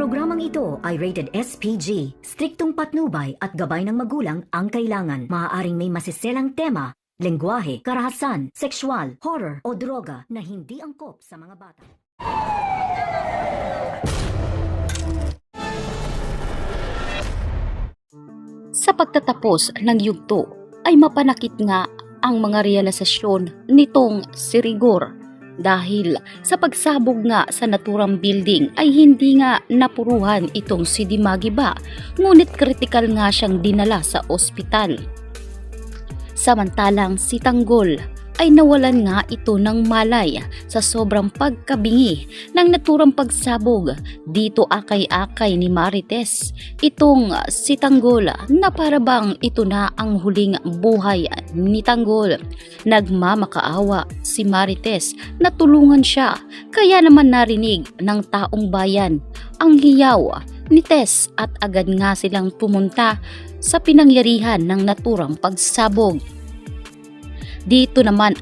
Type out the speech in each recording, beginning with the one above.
programang ito ay rated SPG. Striktong patnubay at gabay ng magulang ang kailangan. Maaaring may masiselang tema, lengguwahe, karahasan, sexual, horror o droga na hindi angkop sa mga bata. Sa pagtatapos ng yugto ay mapanakit nga ang mga realisasyon nitong si Rigor dahil sa pagsabog nga sa naturang building ay hindi nga napuruhan itong si Dimagiba, ngunit kritikal nga siyang dinala sa ospital. Samantalang si Tanggol ay nawalan nga ito ng malay sa sobrang pagkabingi ng naturang pagsabog dito akay-akay ni Marites. Itong si Tanggol na parabang ito na ang huling buhay ni Tanggol. Nagmamakaawa si Marites na tulungan siya, kaya naman narinig ng taong bayan ang hiyaw ni Tess at agad nga silang pumunta sa pinangyarihan ng naturang pagsabog. Dito naman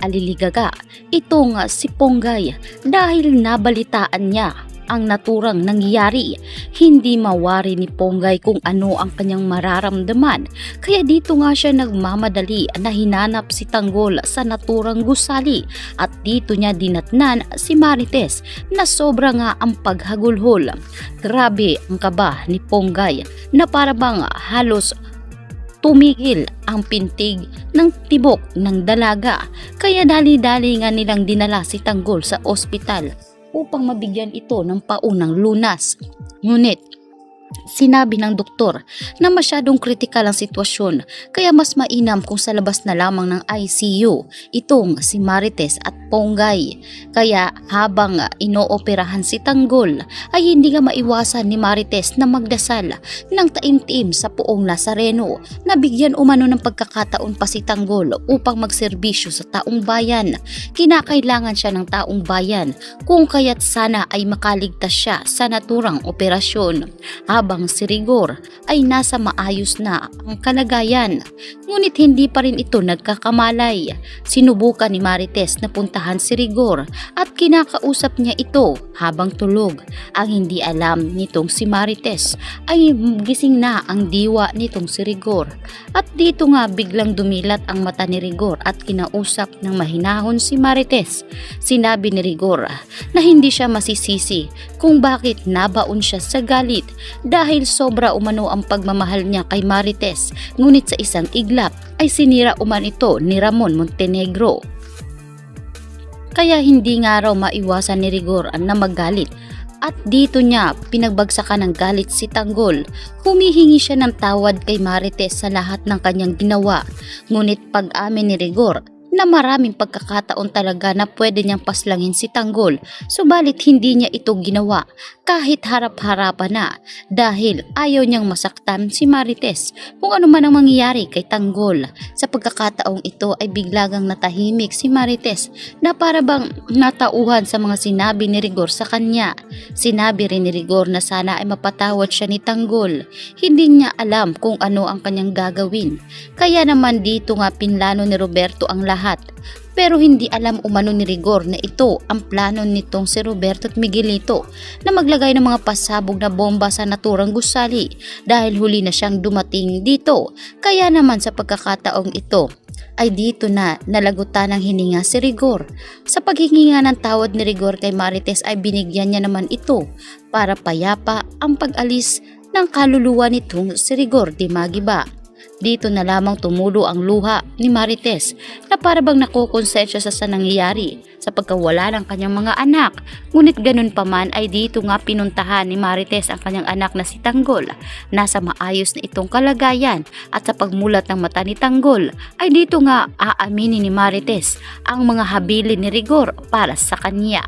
aliligaga itong si Ponggay dahil nabalitaan niya ang naturang nangyari. Hindi mawari ni Ponggay kung ano ang kanyang mararamdaman, kaya dito nga siya nagmamadali na hinanap si Tanggol sa naturang gusali at dito niya dinatnan si Marites na sobra nga ang paghagulhol. Grabe ang kaba ni Ponggay na parabang halos tumigil ang pintig ng tibok ng dalaga, kaya dali-dali nga nilang dinala si Tanggol sa ospital upang mabigyan ito ng paunang lunas. Ngunit sinabi ng doktor na masyadong kritikal ang sitwasyon, kaya mas mainam kung sa labas na lamang ng ICU itong si Marites at Ponggay. Kaya habang inooperahan si Tanggol ay hindi nga maiwasan ni Marites na magdasal ng taimtim sa Poong Nazareno na bigyan umano ng pagkakataon pa si Tanggol upang magserbisyo sa taong bayan. Kinakailangan siya ng taong bayan, kung kaya't sana ay makaligtas siya sa naturang operasyon. Habang si Rigor ay nasa maayos na ang kalagayan, ngunit hindi pa rin ito nagkakamalay. Sinubukan ni Marites na puntahan si Rigor at kinakausap niya ito habang tulog. Ang hindi alam nitong si Marites ay gising na ang diwa nitong si Rigor, at dito nga biglang dumilat ang mata ni Rigor at kinausap ng mahinahon si Marites. Sinabi ni Rigor na hindi siya masisisi kung bakit nabaon siya sa galit dahil sobra umano ang pagmamahal niya kay Marites, ngunit sa isang iglap ay sinira uman ito ni Ramon Montenegro. Kaya hindi nga raw maiwasan ni Rigor na magalit, at dito niya pinagbagsakan ng galit si Tanggol. Humihingi siya ng tawad kay Marites sa lahat ng kanyang ginawa, ngunit pag-amin ni Rigor na maraming pagkakataon talaga na pwede niyang paslangin si Tanggol, subalit hindi niya ito ginawa kahit harap-harapan na dahil ayaw niyang masaktan si Marites kung ano man ang mangyayari kay Tanggol. Sa pagkakataong ito ay biglagang natahimik si Marites na parabang natauhan sa mga sinabi ni Rigor sa kanya. Sinabi rin ni Rigor na sana ay mapatawad siya ni Tanggol. Hindi niya alam kung ano ang kanyang gagawin, kaya naman dito nga pinlano ni Roberto ang lahat. Pero hindi alam umano ni Rigor na ito ang plano nitong si Roberto at Miguelito na maglagay ng mga pasabog na bomba sa naturang gusali dahil huli na siyang dumating dito. Kaya naman sa pagkakataong ito ay dito na nalagutan ng hininga si Rigor. Sa paghihinga ng tawad ni Rigor kay Marites ay binigyan niya naman ito para payapa ang pag-alis ng kaluluwa nitong si Rigor Dimagiba. Dito na lamang tumulo ang luha ni Marites na parabang nakukonsensya sa nangyayari sa pagkawala ng kanyang mga anak. Ngunit ganun pa man ay dito nga pinuntahan ni Marites ang kanyang anak na si Tanggol. Nasa maayos na itong kalagayan, at sa pagmulat ng mata ni Tanggol ay dito nga aaminin ni Marites ang mga habilin ni Rigor para sa kanya.